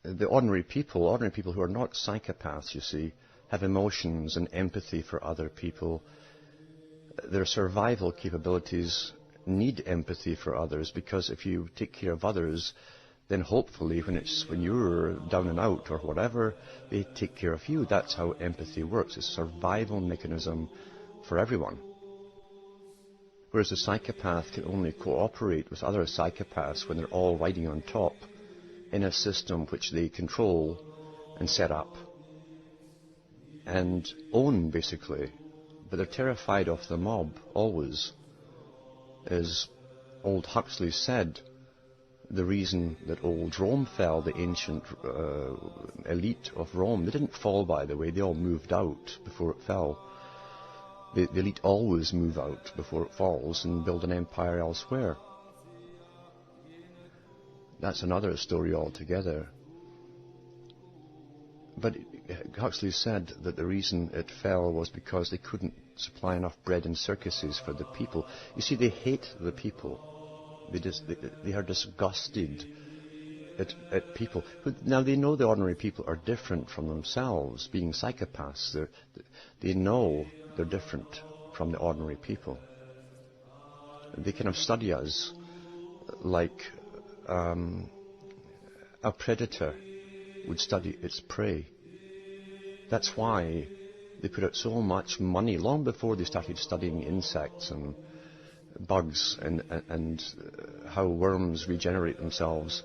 the ordinary people who are not psychopaths, you see, have emotions and empathy for other people. Their survival capabilities need empathy for others, because if you take care of others, then hopefully when you're down and out or whatever, they take care of you. That's how empathy works. It's a survival mechanism for everyone. Whereas a psychopath can only cooperate with other psychopaths when they're all riding on top in a system which they control and set up and own, basically. But they're terrified of the mob, always. As old Huxley said, the reason that old Rome fell, the ancient elite of Rome, they didn't fall, by the way, they all moved out before it fell. The elite always move out before it falls and build an empire elsewhere. That's another story altogether. But Huxley said that the reason it fell was because they couldn't supply enough bread and circuses for the people. You see, they hate the people. They are disgusted at people. Now, they know the ordinary people are different from themselves. Being psychopaths, they know they're different from the ordinary people. They kind of study us like a predator would study its prey. That's why they put out so much money long before they started studying insects and bugs and how worms regenerate themselves.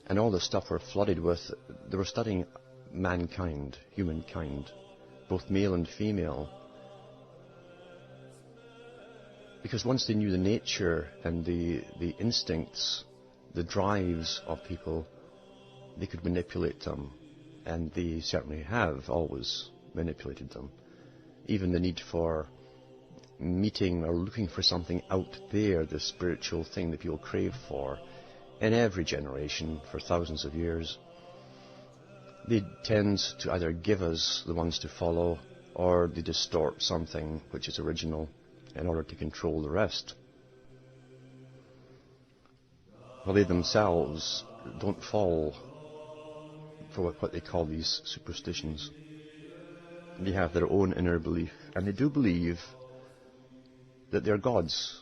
And all the stuff we're flooded with, they were studying mankind, humankind, both male and female. Because once they knew the nature and the instincts, the drives of people, they could manipulate them. And they certainly have always manipulated them. Even the need for meeting or looking for something out there, the spiritual thing that people crave for, in every generation for thousands of years, they tend to either give us the ones to follow, or they distort something which is original in order to control the rest. Well, they themselves don't fall for what they call these superstitions. They have their own inner belief, and they do believe that they're gods.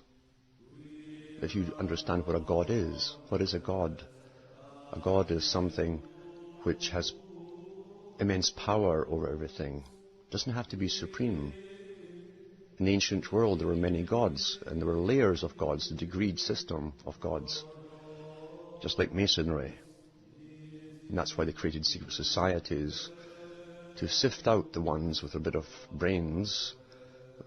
If you understand what a god is, what is a god? A god is something which has immense power over everything. It doesn't have to be supreme. In the ancient world there were many gods, and there were layers of gods, the degreed system of gods, just like Masonry. And that's why they created secret societies, to sift out the ones with a bit of brains,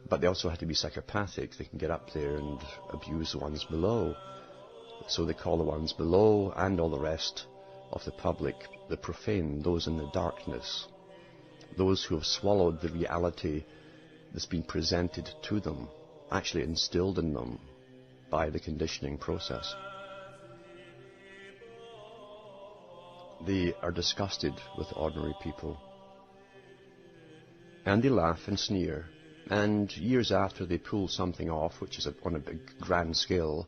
but they also had to be psychopathic. They can get up there and abuse the ones below. So they call the ones below and all the rest of the public the profane, those in the darkness, those who have swallowed the reality that's been presented to them, actually instilled in them by the conditioning process. They are disgusted with ordinary people. And they laugh and sneer. And years after they pull something off, which is on a big grand scale,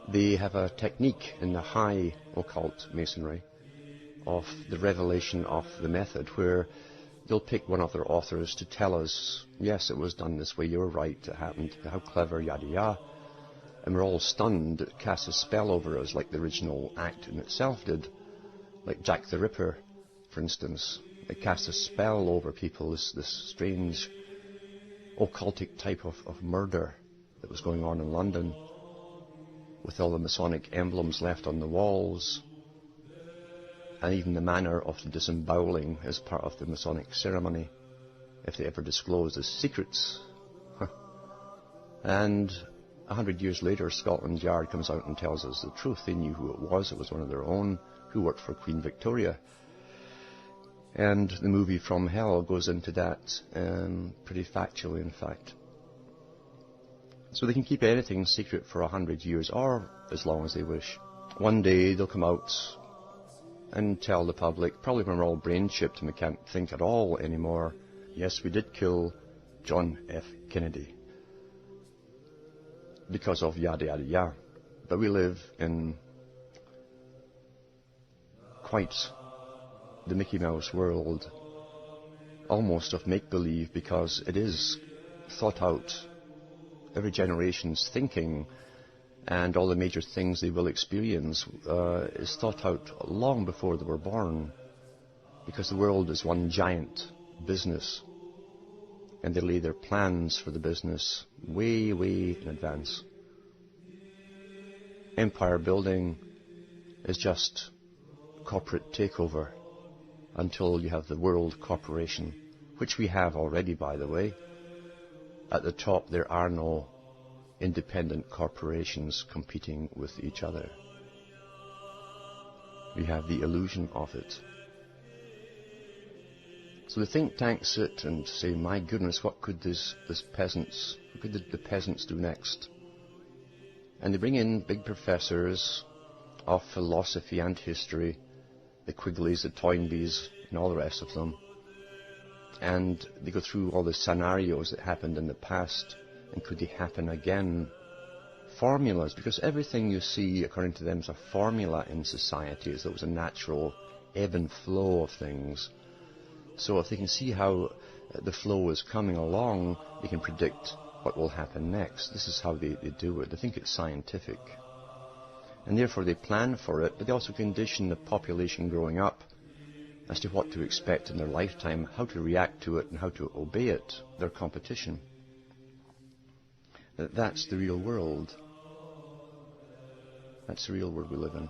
they have a technique in the high occult Masonry of the revelation of the method, where they'll pick one of their authors to tell us, yes, it was done this way, you were right, it happened, how clever, yada yada. And we're all stunned. It casts a spell over us like the original act in itself did. Like Jack the Ripper, for instance. It cast a spell over people, this strange occultic type of murder that was going on in London, with all the Masonic emblems left on the walls, and even the manner of the disemboweling as part of the Masonic ceremony, if they ever disclosed the secrets. And 100 years later, Scotland Yard comes out and tells us the truth. They knew who it was. It was one of their own who worked for Queen Victoria. And the movie From Hell goes into that pretty factually, in fact. So they can keep anything secret for 100 years, or as long as they wish. One day they'll come out and tell the public, probably when we're all brain chipped and we can't think at all anymore, yes, we did kill John F. Kennedy because of yada yada yada. But we live in quite the Mickey Mouse world, almost of make-believe, because it is thought out. Every generation's thinking and all the major things they will experience is thought out long before they were born, because the world is one giant business, and they lay their plans for the business way, way in advance. Empire building is just corporate takeover until you have the World Corporation, which we have already, by the way. At the top, there are no independent corporations competing with each other. We have the illusion of it. So the think tanks sit and say, my goodness, what could the peasants do next? And they bring in big professors of philosophy and history, the Quigleys, the Toynbees, and all the rest of them. And they go through all the scenarios that happened in the past, and could they happen again? Formulas, because everything you see, according to them, is a formula in society, as though it was a natural ebb and flow of things. So if they can see how the flow is coming along, they can predict what will happen next. This is how they do it. They think it's scientific. And therefore they plan for it, but they also condition the population growing up as to what to expect in their lifetime, how to react to it, and how to obey it, their competition. That's the real world. That's the real world we live in.